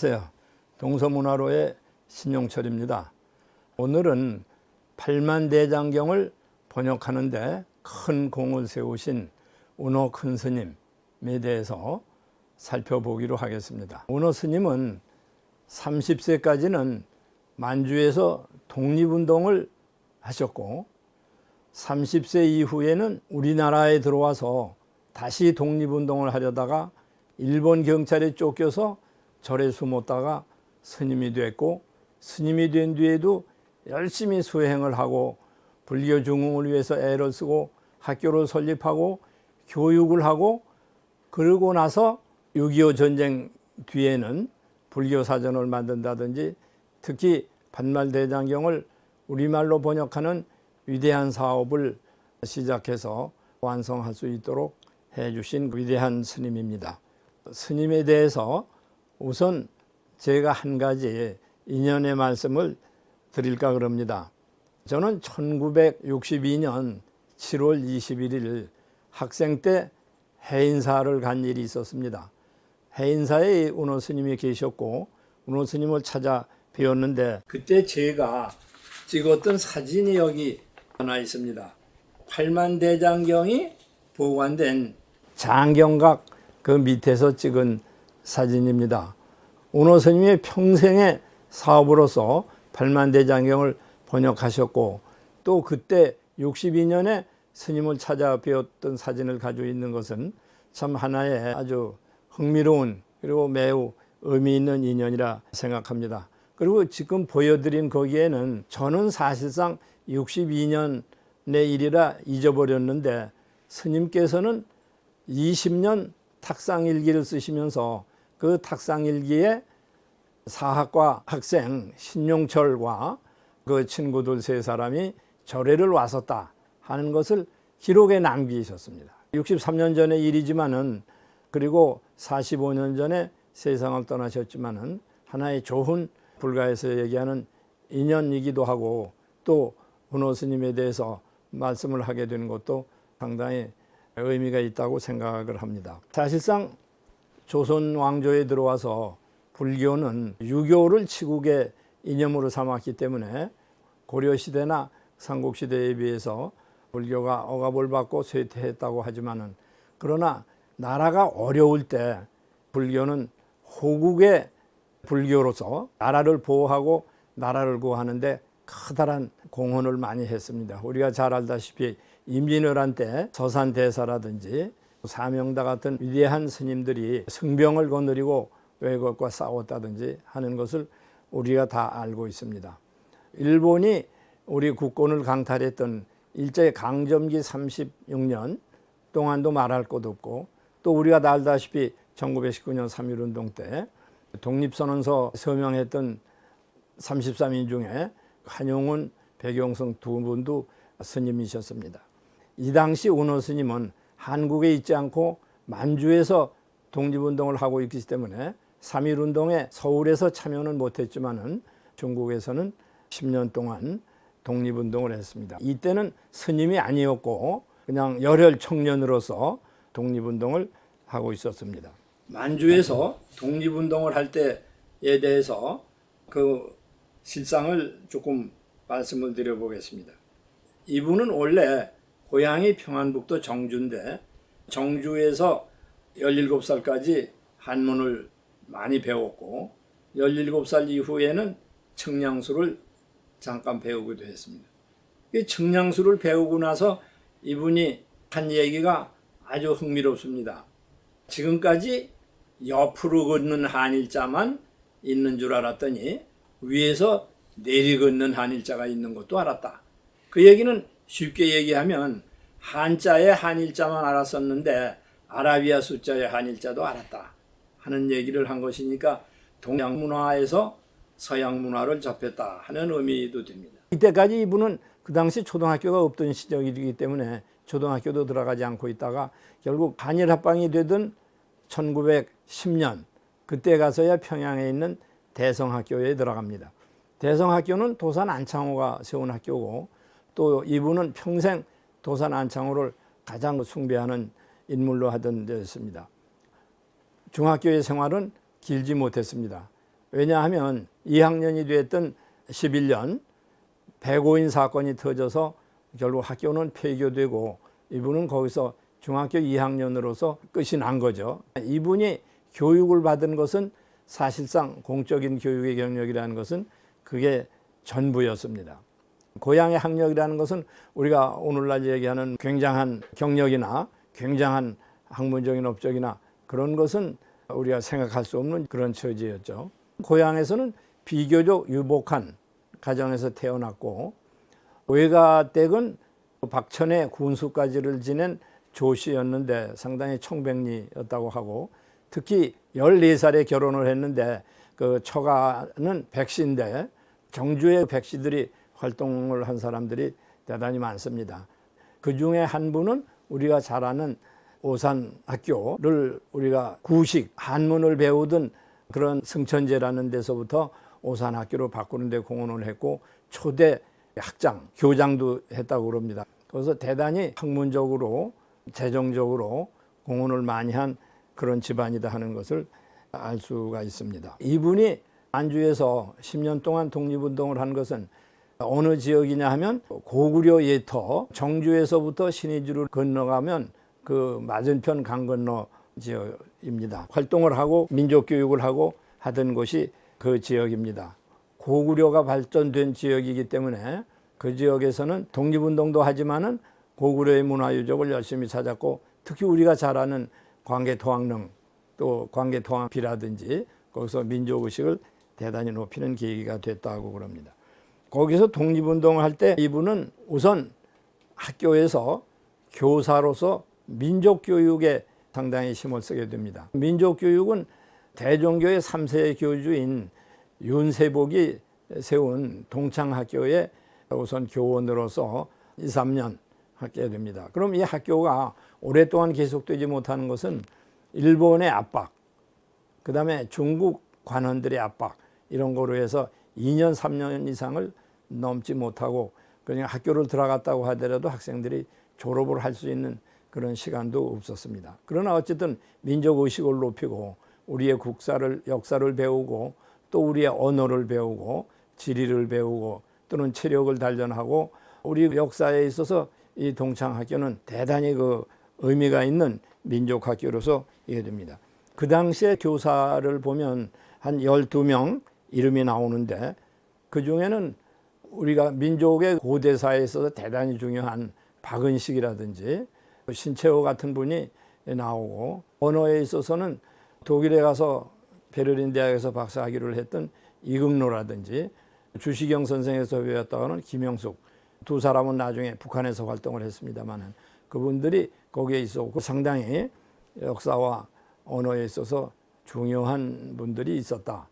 안녕하세요. 동서문화로의 신용철입니다. 오늘은 팔만대장경을 번역하는 데 큰 공을 세우신 운호 큰 스님에 대해서 살펴보기로 하겠습니다. 운호 스님은 30세까지는 만주에서 독립운동을 하셨고 30세 이후에는 우리나라에 들어와서 다시 독립운동을 하려다가 일본 경찰에 쫓겨서 절에 숨었다가 스님이 됐고, 스님이 된 뒤에도 열심히 수행을 하고 불교 중흥을 위해서 애를 쓰고 학교를 설립하고 교육을 하고, 그러고 나서 6.25 전쟁 뒤에는 불교 사전을 만든다든지 특히 판말대장경을 우리말로 번역하는 위대한 사업을 시작해서 완성할 수 있도록 해주신 위대한 스님입니다. 스님에 대해서 우선 제가 한 가지 인연의 말씀을 드릴까 그럽니다. 저는 1962년 7월 21일 학생 때 해인사를 간 일이 있었습니다. 해인사에 운호 스님이 계셨고 운호 스님을 찾아 뵈었는데 그때 제가 찍었던 사진이 여기 하나 있습니다. 팔만대장경이 보관된 장경각 그 밑에서 찍은 사진입니다. 운호 스님의 평생의 사업으로서 팔만대장경을 번역하셨고 또 그때 62년에 스님을 찾아 뵈었던 사진을 가지고 있는 것은 참 하나의 아주 흥미로운 그리고 매우 의미 있는 인연이라 생각합니다. 그리고 지금 보여드린 거기에는 저는 사실상 62년의 일이라 잊어버렸는데 스님께서는 20년 탁상일기를 쓰시면서 그 탁상일기에 사학과 학생 신용철과 그 친구들 세 사람이 절에를 왔었다 하는 것을 기록에 남기셨습니다. 63년 전의 일이지만은 그리고 45년 전에 세상을 떠나셨지만은 하나의 좋은 불가에서 얘기하는 인연이기도 하고 또 운호 스님에 대해서 말씀을 하게 되는 것도 상당히 의미가 있다고 생각을 합니다. 사실상 조선 왕조에 들어와서 불교는 유교를 치국의 이념으로 삼았기 때문에 고려시대나 삼국시대에 비해서 불교가 억압을 받고 쇠퇴했다고 하지만은 그러나 나라가 어려울 때 불교는 호국의 불교로서 나라를 보호하고 나라를 구하는데 커다란 공헌을 많이 했습니다. 우리가 잘 알다시피 임진왜란 때 서산대사라든지 사명다 같은 위대한 스님들이 승병을 거느리고 외국과 싸웠다든지 하는 것을 우리가 다 알고 있습니다. 일본이 우리 국권을 강탈했던 일제 강점기 36년 동안도 말할 것 없고 또 우리가 다 알다시피 1919년 3.1운동 때 독립선언서 서명했던 33인 중에 한용운, 백용성 두 분도 스님이셨습니다. 이 당시 운호 스님은 한국에 있지 않고 만주에서 독립운동을 하고 있기 때문에 3.1운동에 서울에서 참여는 못했지만은 중국에서는 10년 동안 독립운동을 했습니다. 이때는 스님이 아니었고 그냥 열혈 청년으로서 독립운동을 하고 있었습니다. 만주에서 독립운동을 할 때에 대해서 그 실상을 조금 말씀을 드려보겠습니다. 이분은 원래 고향이 평안북도 정주인데 정주에서 17살까지 한문을 많이 배웠고 17살 이후에는 청량수를 잠깐 배우기도 했습니다. 이 청량수를 배우고 나서 이분이 한 얘기가 아주 흥미롭습니다. 지금까지 옆으로 걷는 한일자만 있는 줄 알았더니 위에서 내리 걷는 한일자가 있는 것도 알았다. 그 얘기는 쉽게 얘기하면 한자의 한일자만 알았었는데 아라비아 숫자의 한일자도 알았다 하는 얘기를 한 것이니까 동양 문화에서 서양 문화를 접했다 하는 의미도 됩니다. 이때까지 이분은 그 당시 초등학교가 없던 시절이기 때문에 초등학교도 들어가지 않고 있다가 결국 한일합방이 되던 1910년 그때 가서야 평양에 있는 대성학교에 들어갑니다. 대성학교는 도산 안창호가 세운 학교고 또 이분은 평생 도산 안창호를 가장 숭배하는 인물로 하던 데였습니다. 중학교의 생활은 길지 못했습니다. 왜냐하면 2학년이 됐던 11년 105인 사건이 터져서 결국 학교는 폐교되고 이분은 거기서 중학교 2학년으로서 끝이 난 거죠. 이분이 교육을 받은 것은 사실상 공적인 교육의 경력이라는 것은 그게 전부였습니다. 고향의 학력이라는 것은 우리가 오늘날 얘기하는 굉장한 경력이나 굉장한 학문적인 업적이나 그런 것은 우리가 생각할 수 없는 그런 처지였죠. 고향에서는 비교적 유복한 가정에서 태어났고 외가댁은 박천의 군수까지를 지낸 조씨였는데 상당히 청백리였다고 하고 특히 14살에 결혼을 했는데 그 처가는 백씨인데 정주의 백씨들이 활동을 한 사람들이 대단히 많습니다. 그 중에 한 분은 우리가 잘 아는 오산학교를 우리가 구식 한문을 배우던 그런 승천제라는 데서부터 오산학교로 바꾸는 데 공헌을 했고 초대 학장, 교장도 했다고 그럽니다. 그래서 대단히 학문적으로 재정적으로 공헌을 많이 한 그런 집안이다 하는 것을 알 수가 있습니다. 이분이 안주에서 10년 동안 독립운동을 한 것은 어느 지역이냐 하면 고구려 예터 정주에서부터 신의주를 건너가면 그 맞은편 강 건너 지역입니다. 활동을 하고 민족교육을 하고 하던 곳이 그 지역입니다. 고구려가 발전된 지역이기 때문에 그 지역에서는 독립운동도 하지만은 고구려의 문화유적을 열심히 찾았고 특히 우리가 잘 아는 광개토왕릉 또 광개토왕비라든지 거기서 민족의식을 대단히 높이는 계기가 됐다고 그럽니다. 거기서 독립운동을 할 때 이분은 우선 학교에서 교사로서 민족교육에 상당히 힘을 쓰게 됩니다. 민족교육은 대종교의 3세 교주인 윤세복이 세운 동창학교에 우선 교원으로서 2, 3년 하게 됩니다. 그럼 이 학교가 오랫동안 계속되지 못하는 것은 일본의 압박, 그 다음에 중국 관원들의 압박 이런 거로 해서 2년, 3년 이상을 넘지 못하고 그냥 학교를 들어갔다고 하더라도 학생들이 졸업을 할 수 있는 그런 시간도 없었습니다. 그러나 어쨌든 민족의식을 높이고 우리의 국사를, 역사를 배우고 또 우리의 언어를 배우고 지리를 배우고 또는 체력을 단련하고 우리 역사에 있어서 이 동창학교는 대단히 그 의미가 있는 민족학교로서 이해됩니다. 그 당시에 교사를 보면 한 12명 이름이 나오는데 그 중에는 우리가 민족의 고대사에 있어서 대단히 중요한 박은식이라든지 신채호 같은 분이 나오고 언어에 있어서는 독일에 가서 베를린 대학에서 박사학위를 했던 이금노라든지 주시경 선생에서 배웠다가는 김영숙 두 사람은 나중에 북한에서 활동을 했습니다만 그분들이 거기에 있었고 상당히 역사와 언어에 있어서 중요한 분들이 있었다.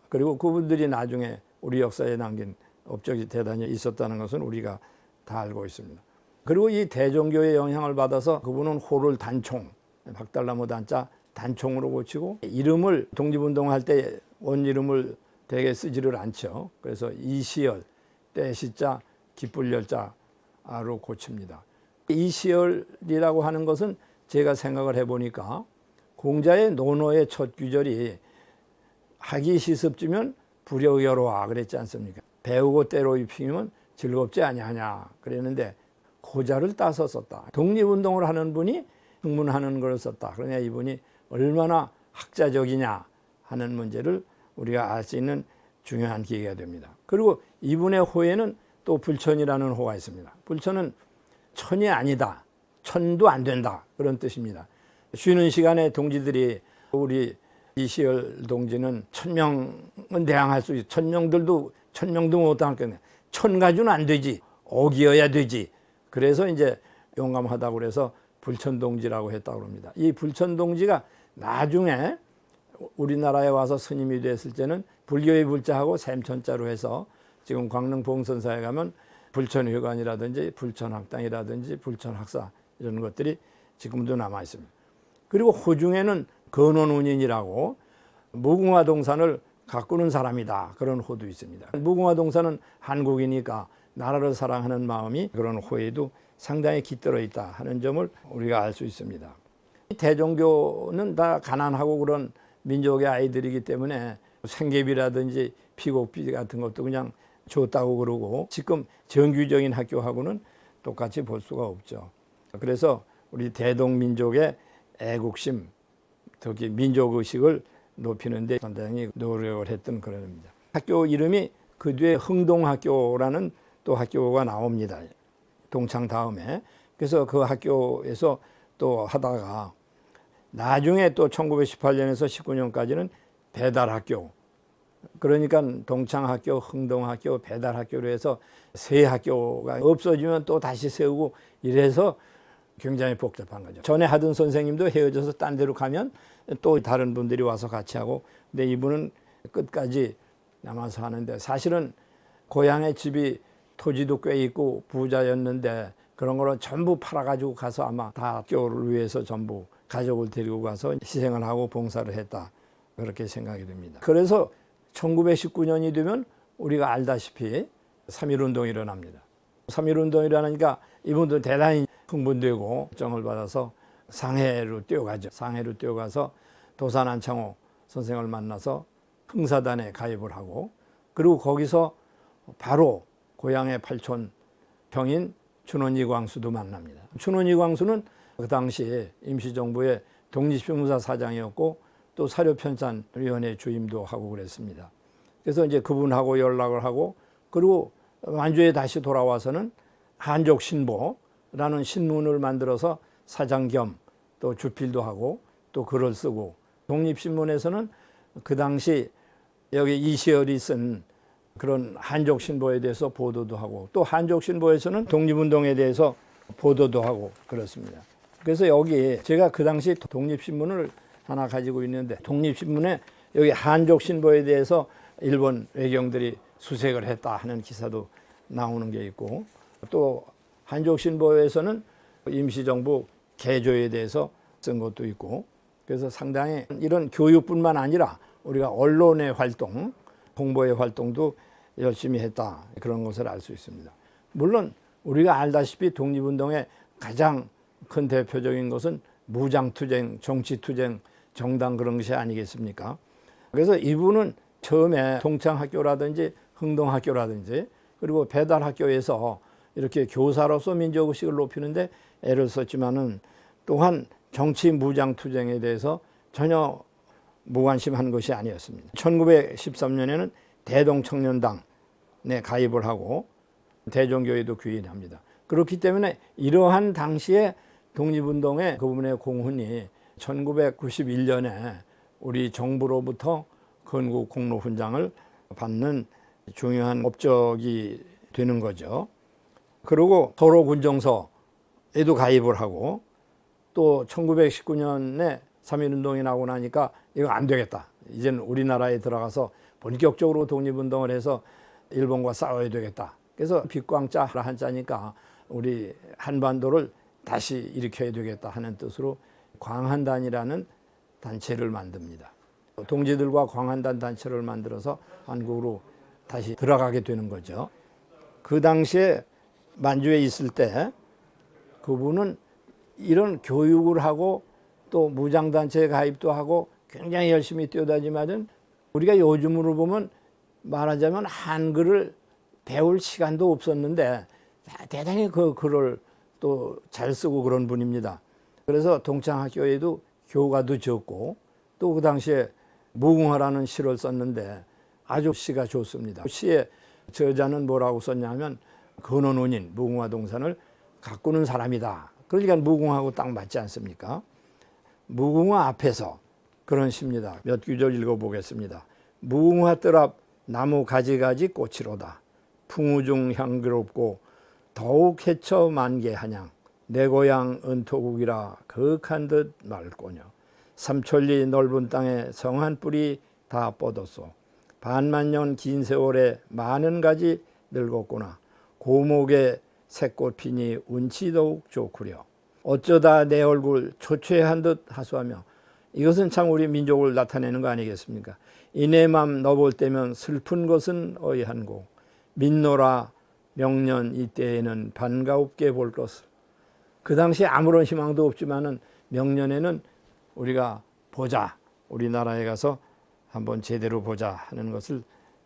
그리고 그분들이 나중에 우리 역사에 남긴 업적이 대단히 있었다는 것은 우리가 다 알고 있습니다. 그리고 이 대종교의 영향을 받아서 그분은 호를 단총, 박달나무 단자 단총으로 고치고 이름을 독립운동할 때 원 이름을 대개 쓰지를 않죠. 그래서 이시열, 때시자, 기쁠열자로 고칩니다. 이시열이라고 하는 것은 제가 생각을 해보니까 공자의 논어의 첫 구절이 학이 시습지면 불여여로와 그랬지 않습니까? 배우고 때로 입히면 즐겁지 아니하냐 그랬는데 고자를 따서 썼다. 독립운동을 하는 분이 학문하는 걸 썼다. 그러냐 이분이 얼마나 학자적이냐 하는 문제를 우리가 알 수 있는 중요한 계기가 됩니다. 그리고 이분의 호에는 또 불천이라는 호가 있습니다. 불천은 천이 아니다. 천도 안 된다. 그런 뜻입니다. 쉬는 시간에 동지들이 우리 이시열 동지는 1000명은 대항할 수 있어. 1000명도 못 당할 거네. 1000가지는 안 되지. 억이어야 되지. 그래서 이제 용감하다고 그래서 불천동지라고 했다고 합니다. 이 불천동지가 나중에 우리나라에 와서 스님이 됐을 때는 불교의 불자하고 샘천자로 해서 지금 광릉 봉선사에 가면 불천회관이라든지 불천학당이라든지 불천학사 이런 것들이 지금도 남아 있습니다. 그리고 호중에는 근원운인이라고 무궁화동산을 가꾸는 사람이다. 그런 호도 있습니다. 무궁화동산은 한국이니까 나라를 사랑하는 마음이 그런 호에도 상당히 깃들어 있다 하는 점을 우리가 알 수 있습니다. 대종교는 다 가난하고 그런 민족의 아이들이기 때문에 생계비라든지 피곡비 같은 것도 그냥 줬다고 그러고 지금 정규적인 학교하고는 똑같이 볼 수가 없죠. 그래서 우리 대동민족의 애국심, 특히 민족의식을 높이는 데 상당히 노력을 했던 그런 겁니다. 학교 이름이 그 뒤에 흥동학교라는 또 학교가 나옵니다. 동창 다음에. 그래서 그 학교에서 또 하다가 나중에 또 1918년에서 19년까지는 배달학교, 그러니까 동창학교, 흥동학교, 배달학교로 해서 세 학교가 없어지면 또 다시 세우고 이래서 굉장히 복잡한 거죠. 전에 하던 선생님도 헤어져서 딴 데로 가면 또 다른 분들이 와서 같이 하고, 근데 이분은 끝까지 남아서 하는데, 사실은 고향의 집이 토지도 꽤 있고 부자였는데 그런 거를 전부 팔아가지고 가서 아마 다 학교를 위해서 전부 가족을 데리고 가서 희생을 하고 봉사를 했다, 그렇게 생각이 됩니다. 그래서 1919년이 되면 우리가 알다시피 3.1운동이 일어납니다. 3.1운동이 일어나니까 이분도 대단히 흥분되고 정을 받아서 상해로 뛰어가죠. 상해로 뛰어가서 도산 안창호 선생을 만나서 흥사단에 가입을 하고, 그리고 거기서 바로 고향의 팔촌 형인 춘원이 광수도 만납니다. 춘원이 광수는 그 당시 임시정부의 독립신문사 사장이었고 또 사료편찬위원회 주임도 하고 그랬습니다. 그래서 이제 그분하고 연락을 하고, 그리고 완주에 다시 돌아와서는 한족신보라는 신문을 만들어서 사장 겸 또 주필도 하고 또 글을 쓰고, 독립신문에서는 그 당시 여기 이시열이 쓴 그런 한족신보에 대해서 보도도 하고, 또 한족신보에서는 독립운동에 대해서 보도도 하고 그렇습니다. 그래서 여기 제가 그 당시 독립신문을 하나 가지고 있는데, 독립신문에 여기 한족신보에 대해서 일본 외경들이 수색을 했다 하는 기사도 나오는 게 있고, 또 한족신보에서는 임시정부 개조에 대해서 쓴 것도 있고, 그래서 상당히 이런 교육뿐만 아니라 우리가 언론의 활동, 홍보의 활동도 열심히 했다, 그런 것을 알 수 있습니다. 물론 우리가 알다시피 독립운동의 가장 큰 대표적인 것은 무장투쟁, 정치투쟁, 정당 그런 것이 아니겠습니까? 그래서 이분은 처음에 동창학교라든지 흥동학교라든지 그리고 배달학교에서 이렇게 교사로서 민족의식을 높이는데 애를 썼지만은, 또한 정치 무장투쟁에 대해서 전혀 무관심한 것이 아니었습니다. 1913년에는 대동청년당에 가입을 하고 대종교에도 귀인합니다. 그렇기 때문에 이러한 당시에 독립운동의 그분의 공훈이 1991년에 우리 정부로부터 건국 공로 훈장을 받는 중요한 업적이 되는 거죠. 그리고 서로 군정서에도 가입을 하고, 또 1919년에 3.1운동이 나고 나니까 이거 안 되겠다, 이제는 우리나라에 들어가서 본격적으로 독립운동을 해서 일본과 싸워야 되겠다. 그래서 빛광자 한자니까 우리 한반도를 다시 일으켜야 되겠다 하는 뜻으로 광한단이라는 단체를 만듭니다. 동지들과 광한단 단체를 만들어서 한국으로 다시 들어가게 되는 거죠. 그 당시에 만주에 있을 때 그분은 이런 교육을 하고 또 무장단체에 가입도 하고 굉장히 열심히 뛰어다니지만, 우리가 요즘으로 보면 말하자면 한글을 배울 시간도 없었는데 대단히 그 글을 또 잘 쓰고 그런 분입니다. 그래서 동창학교에도 교과도 적고, 또 그 당시에 무궁화라는 시를 썼는데 아주 시가 좋습니다. 시의 저자는 뭐라고 썼냐면 근원운인 무궁화 동산을 가꾸는 사람이다. 그러니까 무궁화하고 딱 맞지 않습니까? 무궁화 앞에서 그런 시입니다. 몇 구절 읽어보겠습니다. 무궁화 뜰 앞 나무 가지가지 꽃이로다. 풍우중 향기롭고 더욱 해쳐 만개한양. 내 고향 은토국이라 거역한 듯 맑고녀. 삼천리 넓은 땅에 성한 뿌리 다 뻗었소. 반만년 긴 세월에 많은 가지 늙었구나. 고목에 새꽃 피니 운치 더욱 좋구려. 어쩌다 내 얼굴 초췌한 듯 하소하며. 이것은 참 우리 민족을 나타내는 거 아니겠습니까? 이내 맘 너볼 때면 슬픈 것은 어이한고, 민노라 명년 이때에는 반가웁게 볼 것을. 그 당시에 아무런 희망도 없지만은 명년에는 우리가 보자, 우리나라에 가서 한번 제대로 보자 하는 것을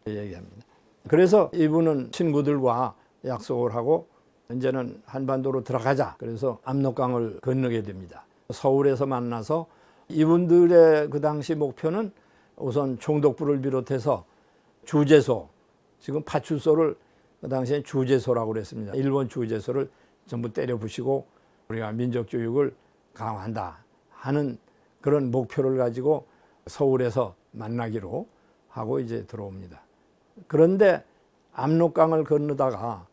얘기합니다. 그래서 이분은 친구들과 약속을 하고 이제는 한반도로 들어가자. 그래서 압록강을 건너게 됩니다. 서울에서 만나서 이분들의 그 당시 목표는 우선 총독부를 비롯해서 주재소, 지금 파출소를 그 당시에 주재소라고 그랬습니다. 일본 주재소를 전부 때려 부시고 우리가 민족교육을 강화한다 하는 그런 목표를 가지고 서울에서 만나기로 하고 이제 들어옵니다. 그런데 압록강을 건너다가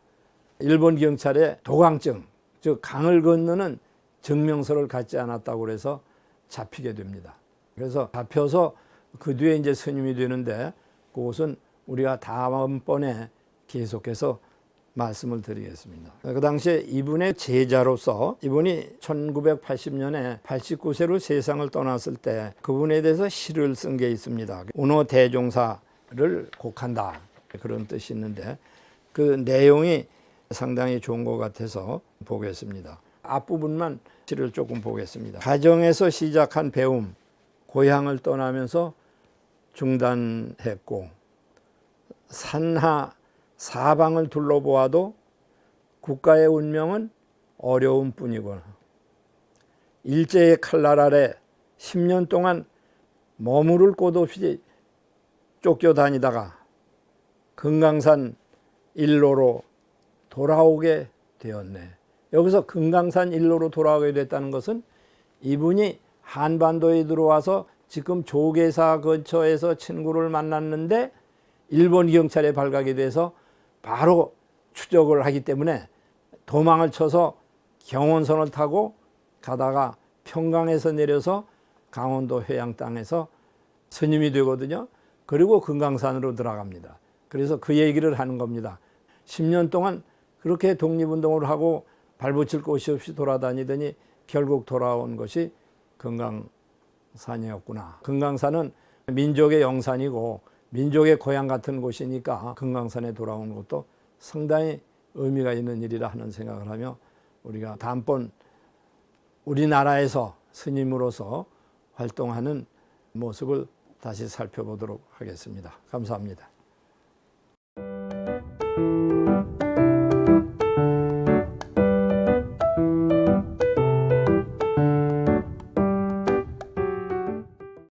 일본 경찰에 도강증, 즉 강을 건너는 증명서를 갖지 않았다고 그래서 잡히게 됩니다. 그래서 잡혀서 그 뒤에 이제 스님이 되는데 그것은 우리가 다음번에 계속해서 말씀을 드리겠습니다. 그 당시에 이분의 제자로서 이분이 1980년에 89세로 세상을 떠났을 때 그분에 대해서 시를 쓴 게 있습니다. 운호 대종사를 곡한다 그런 뜻이 있는데 그 내용이 상당히 좋은 것 같아서 보겠습니다. 앞부분만 시를 조금 보겠습니다. 가정에서 시작한 배움, 고향을 떠나면서 중단했고 산하 사방을 둘러보아도 국가의 운명은 어려움 뿐이고 일제의 칼날 아래 10년 동안 머무를 곳 없이 쫓겨다니다가 금강산 일로로 돌아오게 되었네. 여기서 금강산 일로로 돌아오게 됐다는 것은 이분이 한반도에 들어와서 지금 조계사 근처에서 친구를 만났는데 일본 경찰에 발각이 돼서 바로 추적을 하기 때문에 도망을 쳐서 경원선을 타고 가다가 평강에서 내려서 강원도 해양 땅에서 스님이 되거든요. 그리고 금강산으로 들어갑니다. 그래서 그 얘기를 하는 겁니다. 10년 동안 그렇게 독립운동을 하고 발붙일 곳이 없이 돌아다니더니 결국 돌아온 것이 금강산이었구나. 금강산은 민족의 영산이고 민족의 고향 같은 곳이니까 금강산에 돌아온 것도 상당히 의미가 있는 일이라 하는 생각을 하며 우리가 다음번 우리나라에서 스님으로서 활동하는 모습을 다시 살펴보도록 하겠습니다. 감사합니다.